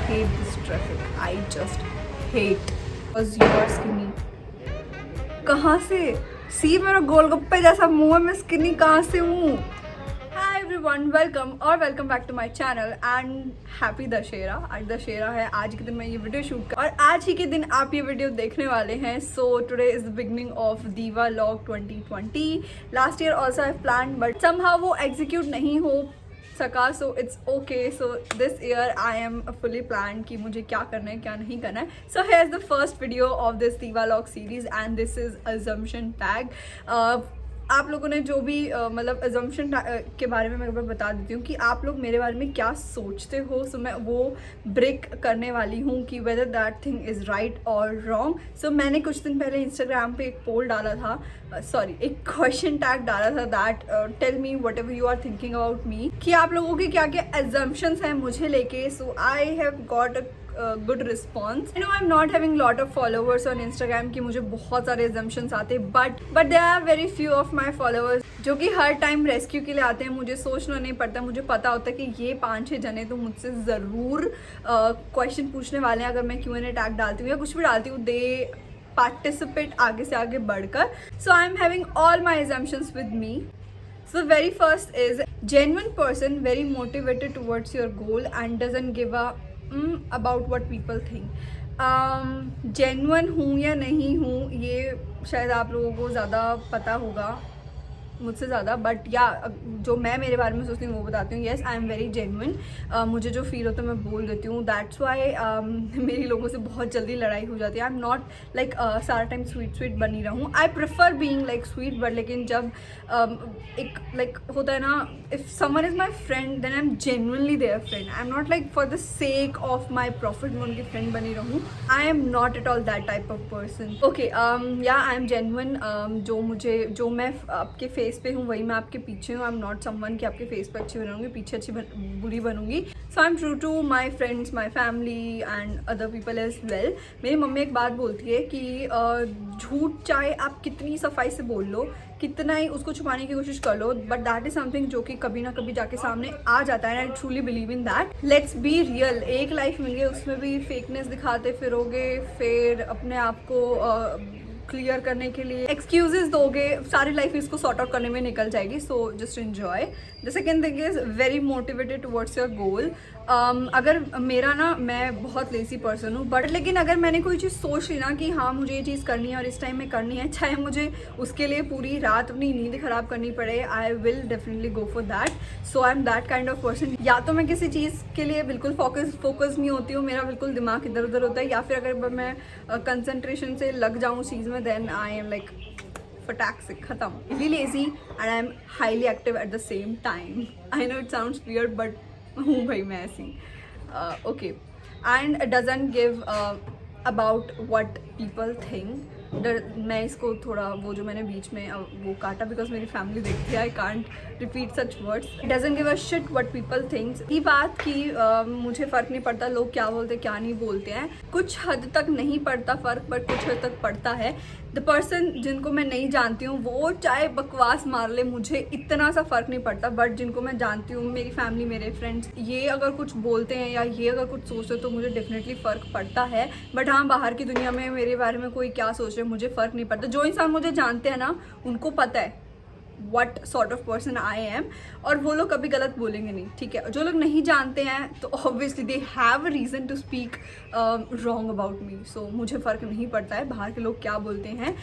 hate this traffic. I just hate. Because you are skinny. कहाँ से? सी मेरा गोलगप्पे जैसा मुंह है, मैं स्किनी कहाँ से हूँ? Hi everyone, welcome back to my channel and happy Dussehra. आज दशहरा है, आज के दिन मैं ये वीडियो शूट कर और आज ही के दिन आप ये वीडियो देखने वाले हैं। So today is the beginning of Diwalog 2020। Last year also I plan but somehow वो एग्जीक्यूट नहीं हो सका, so it's okay. So this year I am fully plan कि मुझे क्या करना है क्या नहीं करना है। So here is the first video of this Diwalog series and this is assumption tag. आप लोगों ने जो भी मतलब अजम्पशन के बारे में मैं एक बार बता देती हूँ कि आप लोग मेरे बारे में क्या सोचते हो। सो मैं वो ब्रेक करने वाली हूँ कि whether that thing is right और रॉन्ग। सो मैंने कुछ दिन पहले इंस्टाग्राम पे एक पोल डाला था, एक क्वेश्चन टैग डाला था that tell me whatever you are thinking about me, कि आप लोगों के क्या क्या अजम्पशंस हैं मुझे लेके। So I have got a good response. I know I am not having lot of followers on Instagram कि मुझे बहुत सारे एजम्पशंस आते हैं, but there are very few of my followers जो कि हर टाइम रेस्क्यू के लिए आते हैं। मुझे सोचना नहीं पड़ता, मुझे पता होता है कि ये 5-6 जने तो मुझसे ज़रूर क्वेश्चन पूछने वाले हैं अगर मैं Q&A टैग डालती हूँ या कुछ भी डालती हूँ। दे पार्टिसिपेट आगे से आगे बढ़कर। So I am having all my assumptions with me. So very first is genuine person, very motivated towards your goal and doesn't give a about what people think. Genuine हूँ या नहीं हूँ ये शायद आप लोगों को ज़्यादा पता होगा मुझसे ज़्यादा, बट या जो मैं मेरे बारे में सोचती हूँ वो बताती हूँ। Yes I am very genuine. मुझे जो फील होता है मैं बोल देती हूँ। दैट्स वाई मेरी लोगों से बहुत जल्दी लड़ाई हो जाती है। आई एम नॉट लाइक सारा टाइम स्वीट बनी रहूँ। I prefer being like sweet, but लेकिन जब एक लाइक होता है ना, if someone is my friend then I am genuinely their friend. I am not like for the sake of my profit मैं उनकी फ्रेंड बनी रहूँ। I am not at all that type of person. Okay yeah I M genuine. जो मैं आपके face पे हूँ वही मैं आपके पीछे हूँ। आई एम नॉट समवन कि आपके फेस पे अच्छी बनूंगी पीछे बुरी बनूंगी। So I am true to my friends, my family and other people as well. मेरी मम्मी एक बात बोलती है कि झूठ चाहे आप कितनी सफाई से बोल लो, कितना ही उसको छुपाने की कोशिश कर लो, बट दैट इज समथिंग जो कि कभी ना कभी जाके सामने आ जाता है। I truly believe in that. Let's be real. एक लाइफ मिल गई, उसमें भी फेकनेस दिखाते फिरोगे, फिर अपने आप को क्लियर करने के लिए एक्सक्यूजेस दोगे, सारी लाइफ इसको सॉर्ट आउट करने में निकल जाएगी। So just enjoy. The second thing is very motivated towards your goal. अगर मेरा ना, मैं बहुत लेजी पर्सन हूँ, बट लेकिन अगर मैंने कोई चीज़ सोच ली ना कि हाँ मुझे ये चीज़ करनी है और इस टाइम में करनी है, चाहे मुझे उसके लिए पूरी रात अपनी नींद खराब करनी पड़े, I will definitely go for that. So I am that kind of person. या तो मैं किसी चीज़ के लिए बिल्कुल फोकस नहीं होती हूँ, मेरा बिल्कुल दिमाग इधर उधर होता है, या फिर अगर मैं कंसंट्रेशन से लग जाऊँ चीज़ में देन आई एम लाइक फटाक से खत्म। Really lazy and I am highly active at the same time. I know it sounds weird but हूँ भाई मैं ऐसी। Okay and doesn't give about what people think. मैं इसको थोड़ा वो जो मैंने बीच में वो काटा बिकॉज मेरी फैमिली देखती है। I can't repeat such words. Doesn't give a shit what people thinks. ये बात कि मुझे फ़र्क नहीं पड़ता लोग क्या बोलते क्या नहीं बोलते हैं, कुछ हद तक नहीं पड़ता फ़र्क, बट कुछ हद तक पड़ता है। द पर्सन जिनको मैं नहीं जानती हूँ वो चाहे बकवास मार ले, मुझे इतना सा फ़र्क नहीं पड़ता, बट जिनको मैं जानती हूँ, मेरी फैमिली, मेरे फ्रेंड्स, ये अगर कुछ बोलते हैं या ये अगर कुछ सोचते हैं तो मुझे डेफिनेटली फ़र्क पड़ता है। बट हाँ, बाहर की दुनिया में मेरे बारे में कोई क्या सोच रहे मुझे फ़र्क नहीं पड़ता। जो इंसान मुझे जानते हैं ना उनको पता है what sort of person I am, और वो लोग कभी गलत बोलेंगे नहीं, ठीक है। जो लोग नहीं जानते हैं तो obviously they have a reason to speak wrong about me. So मुझे फ़र्क नहीं पड़ता है बाहर के लोग क्या बोलते हैं।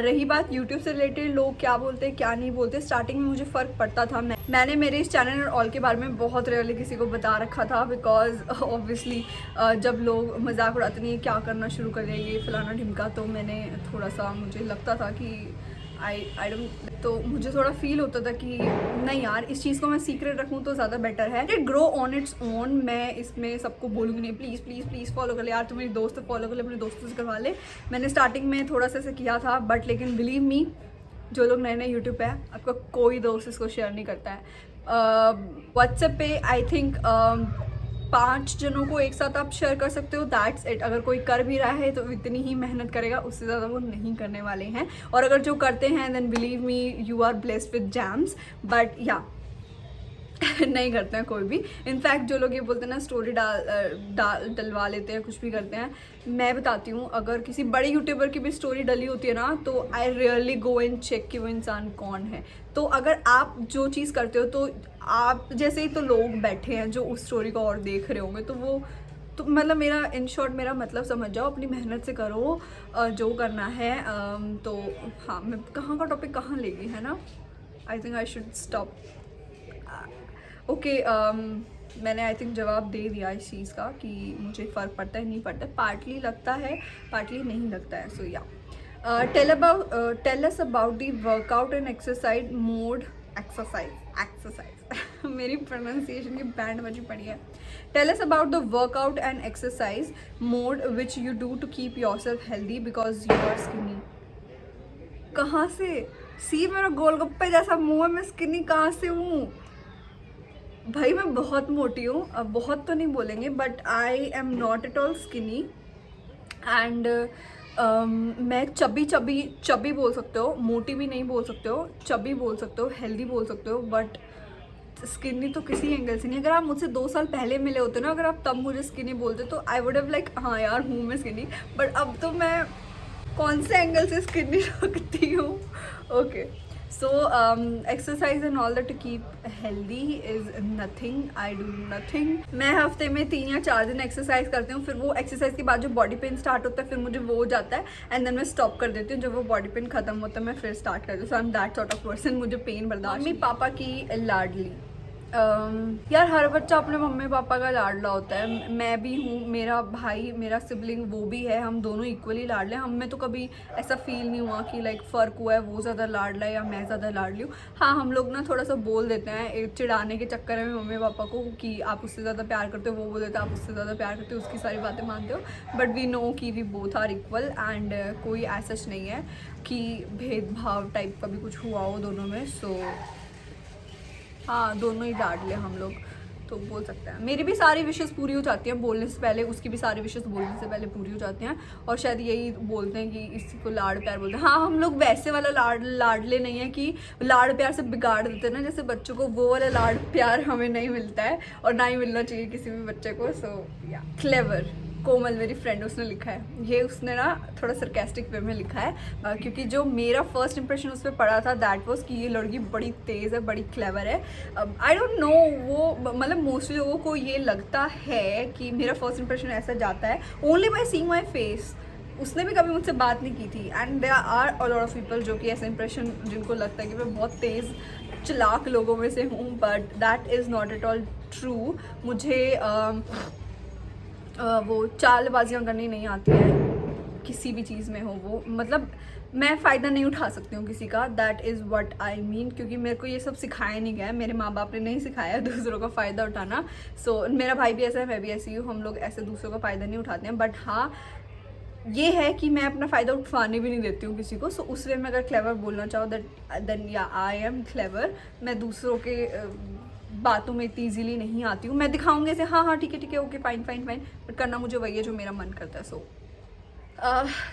रही बात YouTube से रिलेटेड लोग क्या बोलते हैं क्या नहीं बोलते, स्टार्टिंग में मुझे फ़र्क पड़ता था। मैंने मेरे इस चैनल और ऑल के बारे में बहुत रेयरली किसी को बता रखा था बिकॉज ऑब्वियसली जब लोग मजाक उड़ाते नहीं क्या करना शुरू कर दिया ये फलाना ढिमका, तो मैंने थोड़ा सा, मुझे लगता था कि आई डोंट, तो मुझे थोड़ा फील होता था कि नहीं यार इस चीज़ को मैं सीक्रेट रखूँ तो ज़्यादा बेटर है। It grow on its own. मैं इसमें सबको बोलूँगी नहीं प्लीज़ प्लीज़ प्लीज़ फॉलो कर ले यार, तुम मेरी दोस्त फॉलो कर ले, अपने दोस्तों से करवा ले। मैंने स्टार्टिंग में थोड़ा सा ऐसे किया था, बट लेकिन बिलीव मी जो लोग नए नए यूट्यूब पे है आपका कोई दोस्त इसको शेयर नहीं करता है। व्हाट्सएप पे आई थिंक 5 जनों को एक साथ आप शेयर कर सकते हो, दैट्स इट। अगर कोई कर भी रहा है तो इतनी ही मेहनत करेगा, उससे ज़्यादा वो नहीं करने वाले हैं। और अगर जो करते हैं then believe me you are blessed with gems. But या नहीं करते हैं कोई भी। इनफैक्ट जो लोग ये बोलते हैं ना स्टोरी डलवा लेते हैं, कुछ भी करते हैं, मैं बताती हूँ अगर किसी बड़े यूट्यूबर की भी स्टोरी डली होती है ना तो I really go and check कि वो इंसान कौन है। तो अगर आप जो चीज़ करते हो तो आप जैसे ही तो लोग बैठे हैं जो उस स्टोरी को और देख रहे होंगे, तो वो तो मतलब मेरा इन शॉर्ट मेरा मतलब समझ जाओ, अपनी मेहनत से करो जो करना है। तो हाँ, मैं कहाँ का टॉपिक कहाँ ले गई है ना, I think I should stop. Okay, मैंने आई थिंक जवाब दे दिया इस चीज़ का कि मुझे फ़र्क पड़ता है नहीं पड़ता है, पार्टली लगता है पार्टली नहीं लगता है। So yeah tell us about the workout and exercise mode exercise मेरी प्रोनाउंसिएशन की बैंड बजी पड़ी है। Tell us about the workout and exercise mode which you do to keep yourself healthy because you are skinny. कहाँ से सी मेरा गोलगप्पे जैसा मुँह है, मैं स्किनी कहाँ से हूँ भाई? मैं बहुत मोटी हूँ, अब बहुत तो नहीं बोलेंगे, but I am not at all skinny and मैं चबी बोल सकते हो, मोटी भी नहीं बोल सकते हो, चबी बोल सकते हो, हेल्दी बोल सकते हो, बट स्किनी तो किसी एंगल से नहीं। अगर आप मुझसे 2 साल पहले मिले होते ना, अगर आप तब मुझे स्किनी बोलते तो आई वुड हैव लाइक हाँ यार हूँ मैं स्किनी, बट अब तो मैं कौन से एंगल से स्किनी रखती हूँ। Okay, so exercise and all that to keep healthy is nothing. I do nothing. मैं हफ्ते में 3 या 4 दिन एक्सरसाइज करती हूँ, फिर वो एक्सरसाइज के बाद जो बॉडी पेन स्टार्ट होता है फिर मुझे वो हो जाता है एंड देन मैं स्टॉप कर देती हूँ। जब वो बॉडी पेन खत्म होता है मैं फिर स्टार्ट करती हूँ। So I am that sort of person, मुझे पेन बर्दाश्त। मम्मी पापा की लाडली। यार हर बच्चा अपने मम्मी पापा का लाडला होता है, मैं भी हूँ, मेरा भाई मेरा सिबलिंग वो भी है, हम दोनों इक्वली लाडले हैं। हम में तो कभी ऐसा फील नहीं हुआ कि लाइक फ़र्क हुआ है, वो ज़्यादा लाडला है या मैं ज़्यादा लाडली हूँ। हाँ, हम लोग ना थोड़ा सा बोल देते हैं चिढ़ाने के चक्कर में मम्मी पापा को कि आप उससे ज़्यादा प्यार करते हो, वो बोल देते हैं आप उससे ज़्यादा प्यार करते हो, उसकी सारी बातें मानते हो, बट वी नो कि we both are equal and कोई ऐसा नहीं है कि भेदभाव टाइप का भी कुछ हुआ हो दोनों में। सो हाँ, दोनों ही लाडले हम लोग तो बोल सकते हैं। मेरी भी सारी विशेस पूरी हो जाती हैं बोलने से पहले, उसकी भी सारी विशेस बोलने से पहले पूरी हो जाती हैं, और शायद यही बोलते हैं कि इसी को लाड प्यार बोलते हैं। हाँ, हम लोग वैसे वाला लाडले नहीं है कि लाड प्यार से बिगाड़ देते हैं ना जैसे बच्चों को, वो वाला लाड प्यार हमें नहीं मिलता है और ना ही मिलना चाहिए किसी भी बच्चे को। सो या क्लेवर कोमल मेरी फ्रेंड उसने लिखा है, ये उसने ना थोड़ा सरकास्टिक वे में लिखा है क्योंकि जो मेरा फर्स्ट इंप्रेशन उस पर पड़ा था दैट वाज कि ये लड़की बड़ी तेज़ है, बड़ी क्लेवर है। आई डोंट नो, वो मतलब मोस्टली लोगों को ये लगता है कि मेरा फर्स्ट इंप्रेशन ऐसा जाता है only by seeing my face. उसने भी कभी मुझसे बात नहीं की थी and there are a lot of people जो कि ऐसा इंप्रेशन जिनको लगता है कि मैं बहुत तेज़ चालाक लोगों में से हूँ, but that is not at all true. मुझे वो चालबाजियाँ करनी नहीं आती है किसी भी चीज़ में हो, वो मतलब मैं फ़ायदा नहीं उठा सकती हूँ किसी का, that is what I mean. क्योंकि मेरे को ये सब सिखाया नहीं गया है, मेरे माँ बाप ने नहीं सिखाया है दूसरों का फ़ायदा उठाना। सो मेरा भाई भी ऐसा है, मैं भी ऐसी हूँ, हम लोग ऐसे दूसरों का फ़ायदा नहीं उठाते हैं। बट हाँ, ये है कि मैं अपना फ़ायदा उठाने भी नहीं देती हूँ किसी को। सो उस वे में अगर क्लेवर बोलना चाहो देन या आई एम क्लेवर। मैं दूसरों के बातों में इतनी ईजीली नहीं आती हूँ। मैं दिखाऊंगी ऐसे हाँ हाँ ठीक है okay fine fine fine, but करना मुझे वही है जो मेरा मन करता है। So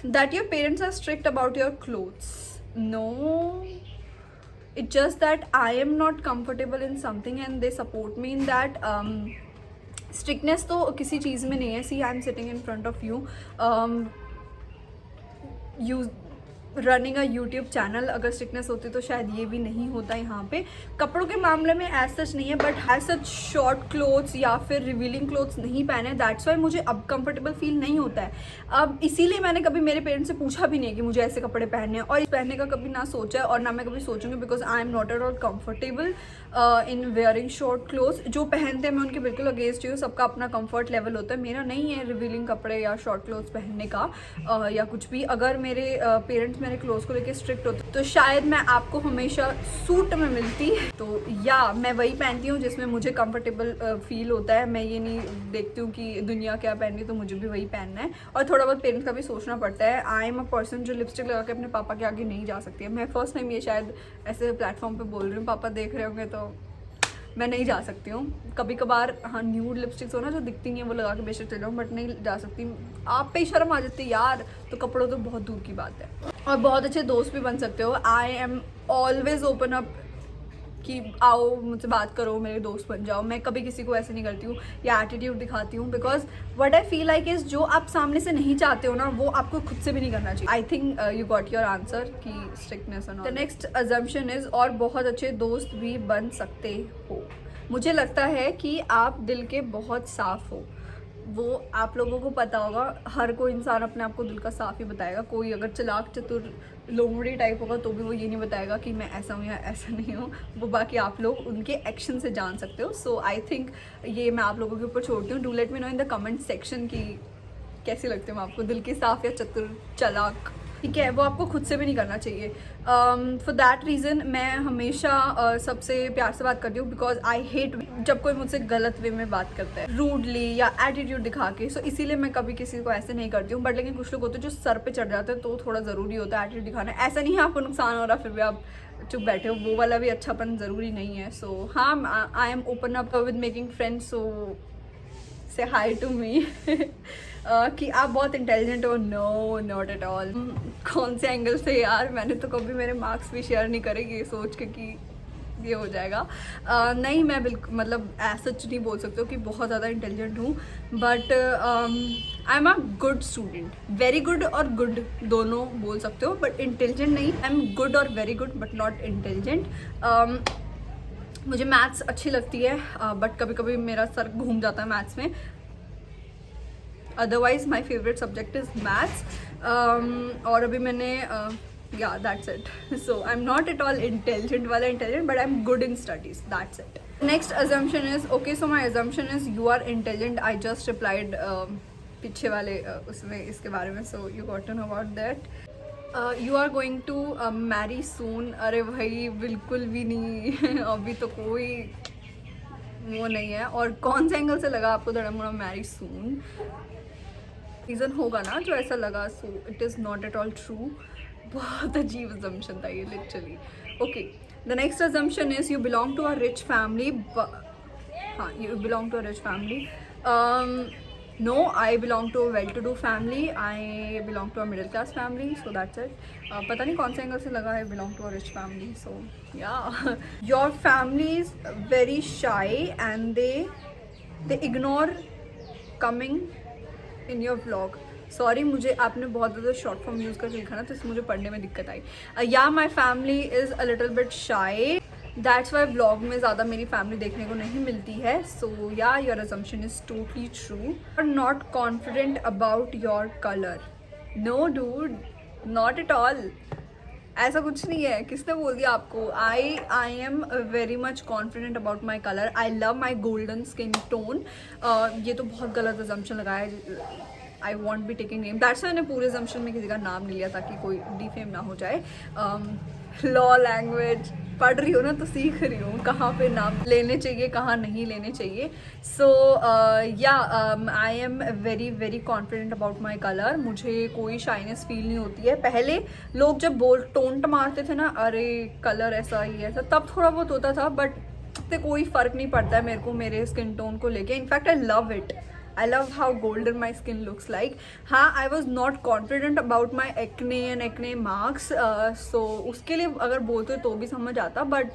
that your parents are strict about your clothes, no, it's just that I am not comfortable in something and they support me in that. Strictness तो किसी चीज़ में नहीं है। See, I am sitting in front of you. You running a YouTube channel, अगर strictness होती तो शायद ये भी नहीं होता यहाँ पे। कपड़ों के मामले में एज सच नहीं है, but as such short clothes या फिर रिवीलिंग क्लोथ्स नहीं पहने, दैट्स वाई मुझे अब कंफर्टेबल फील नहीं होता है। अब इसीलिए मैंने कभी मेरे पेरेंट्स से पूछा भी नहीं कि मुझे ऐसे कपड़े पहनने हैं, और इस पहनने का कभी ना सोचा है और ना मैं कभी सोचूंगी, because I am not at all comfortable in wearing short clothes. जो पहनते हैं मैं उनके बिल्कुल अगेंस्ट हूँ, सबका अपना कंफर्ट लेवल होता है, मेरा नहीं है रिवीलिंग कपड़े या शॉर्ट क्लोथ्स पहनने का या कुछ भी। अगर मेरे पेरेंट्स मेरे क्लोथ्स को लेकर स्ट्रिक्ट होते तो शायद मैं आपको हमेशा सूट में मिलती। तो या मैं वही पहनती हूँ जिसमें मुझे कंफर्टेबल फील होता है। मैं ये नहीं देखती हूँ कि दुनिया क्या पहन रही है तो मुझे भी वही पहनना है, और थोड़ा बहुत पेरेंट्स का भी सोचना पड़ता है। आई एम अ पर्सन जो लिपस्टिक लगा के अपने पापा के आगे नहीं जा सकती है। मैं फर्स्ट टाइम ये शायद ऐसे प्लेटफॉर्म पे बोल रही हूँ, पापा देख रहे होंगे तो मैं नहीं जा सकती हूँ। कभी कभार हाँ न्यूड लिपस्टिक्स हो ना जो दिखती नहीं है वो लगा के बेशक चल जाऊँ, बट नहीं जा सकती। आप पे ही शर्म आ जाती है यार, तो कपड़ों तो बहुत दूर की बात है। और बहुत अच्छे दोस्त भी बन सकते हो। I am always open up कि आओ मुझसे बात करो, मेरे दोस्त बन जाओ। मैं कभी किसी को ऐसे नहीं करती हूँ या एटीट्यूड दिखाती हूँ, because what I feel like is जो आप सामने से नहीं चाहते हो ना, वो आपको खुद से भी नहीं करना चाहिए। I think you got your answer कि strictness and all. The next assumption is और बहुत अच्छे दोस्त भी बन सकते हो। मुझे लगता है कि आप दिल के बहुत साफ़ हो। वो आप लोगों को पता होगा, हर कोई इंसान अपने आप को दिल का साफ़ ही बताएगा। कोई अगर चालाक चतुर लोमड़ी टाइप होगा तो भी वो ये नहीं बताएगा कि मैं ऐसा हूँ या ऐसा नहीं हूँ। वो बाकी आप लोग उनके एक्शन से जान सकते हो। सो आई थिंक ये मैं आप लोगों के ऊपर छोड़ती हूँ। Do let me know in the comment section कि कैसे लगते हो आपको, दिल के साफ़ या चतुर चालाक। ठीक है, वो आपको खुद से भी नहीं करना चाहिए। फॉर दैट रीज़न मैं हमेशा सबसे प्यार से बात करती हूँ, बिकॉज आई हेट जब कोई मुझसे गलत वे में बात करता है, रूडली या एटीट्यूड दिखा के। सो इसीलिए मैं कभी किसी को ऐसे नहीं करती हूँ। बट लेकिन कुछ लोग होते हैं जो सर पे चढ़ जाते हैं, तो थोड़ा ज़रूरी होता है एटीट्यूड दिखाना। ऐसा नहीं है आपको नुकसान हो रहा फिर भी आप चुप बैठे हो, वो वाला भी अच्छापन ज़रूरी नहीं है। सो हाँ, I am open up with making friends, so say hi to me. कि आप बहुत इंटेलिजेंट हो। No, not at all. कौन से एंगल से यार, मैंने तो कभी मेरे मार्क्स भी शेयर नहीं करे ये सोच के कि ये हो जाएगा। नहीं, मैं बिल्कुल मतलब ऐसा सच नहीं बोल सकते हो कि बहुत ज़्यादा इंटेलिजेंट हूँ, but I am a good student. Very good और गुड दोनों बोल सकते हो, बट इंटेलिजेंट नहीं। आई एम गुड और very good but not intelligent. मुझे मैथ्स अच्छी लगती है, बट कभी कभी मेरा सर घूम जाता है मैथ्स में। Otherwise my favourite subject is maths. और अभी मैंने yeah, that's it. So I'm not at all intelligent वाला intelligent, but I'm good in studies. That's it. Next assumption is, okay, so my assumption is you are intelligent. I just replied पीछे वाले उसमें इसके बारे में, so you got to know about that. You are going to marry soon. अरे भाई बिल्कुल भी नहीं। अभी तो कोई वो नहीं है। और कौन से एंगल से लगा आपको that I am gonna marry soon? Reason होगा ना जो ऐसा लगा, so it is not at all true. बहुत अजीब अजम्पशन था ये literally. Okay, the next assumption is you belong to a rich family. हाँ, you belong to a rich family. No, I belong to a well to do family. I belong to a middle class family, so that's it. पता नहीं कौन से angle से लगा है belong to a rich family. So yeah, your family is very shy and they ignore coming in your vlog. Sorry, मुझे आपने बहुत ज़्यादा शॉर्ट फॉर्म यूज़ करके लिखा ना, तो इससे मुझे पढ़ने में दिक्कत आई। या my family is a little bit शाई, दैट्स वाई व्लॉग में ज़्यादा मेरी फैमिली देखने को नहीं मिलती है। So yeah, your assumption is totally true. Are not confident about your colour. No dude, not at all. ऐसा कुछ नहीं है। किसने बोल दिया आपको? I am very much confident about my colour. I love my golden skin tone. ये तो बहुत गलत अजम्पशन लगाया है। I won't be taking name, that's मैंने पूरे अजम्पशन में किसी का नाम नहीं लिया ताकि कोई डिफेम ना हो जाए। लॉ लैंग्वेज पढ़ रही हो ना, तो सीख रही हूँ कहाँ पे नाम लेने चाहिए, कहाँ नहीं लेने चाहिए। सो या, I am very very confident about my colour. मुझे कोई शाइनेस फील नहीं होती है। पहले लोग जब टोंट मारते थे ना, अरे कलर ऐसा ही ऐसा, तब थोड़ा बहुत होता था, बट इससे कोई फ़र्क नहीं पड़ता है मेरे को मेरे स्किन टोन को लेके। In fact I love it. I love how golden my skin looks like. हाँ, I was not confident about my acne and acne marks. So उसके लिए अगर बोलते तो भी समझ आता, but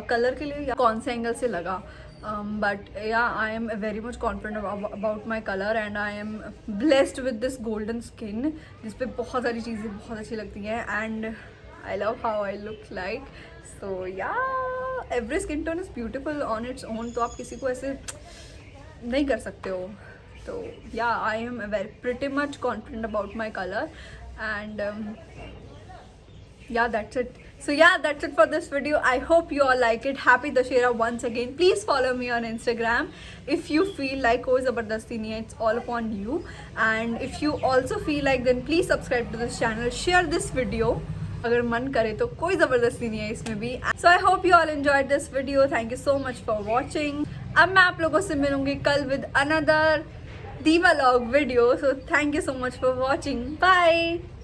कलर के लिए कौन से एंगल से लगा? But yeah, I am very much confident about my color and I am blessed with this golden skin, जिस पे बहुत सारी चीज़ें बहुत अच्छी लगती हैं, and I love how I look like. So yeah, every skin tone is beautiful on its own. तो आप किसी को ऐसे नहीं कर सकते हो। तो या, I am very pretty much confident about my colour and yeah, that's it. So yeah, that's it for this video. I hope you all like it. Happy Dashera once again. Please follow me on Instagram if you feel like koi zabardasti nahi hai, it's all upon you. And if you also feel like, then please subscribe to this channel, share this video अगर मन करे तो। कोई ज़बरदस्ती नहीं है इसमें भी। So I hope you all enjoyed this video. Thank you so much for watching. अब मैं आप लोगों से मिलूंगी कल with another Diva Log video. So thank you so much for watching. Bye.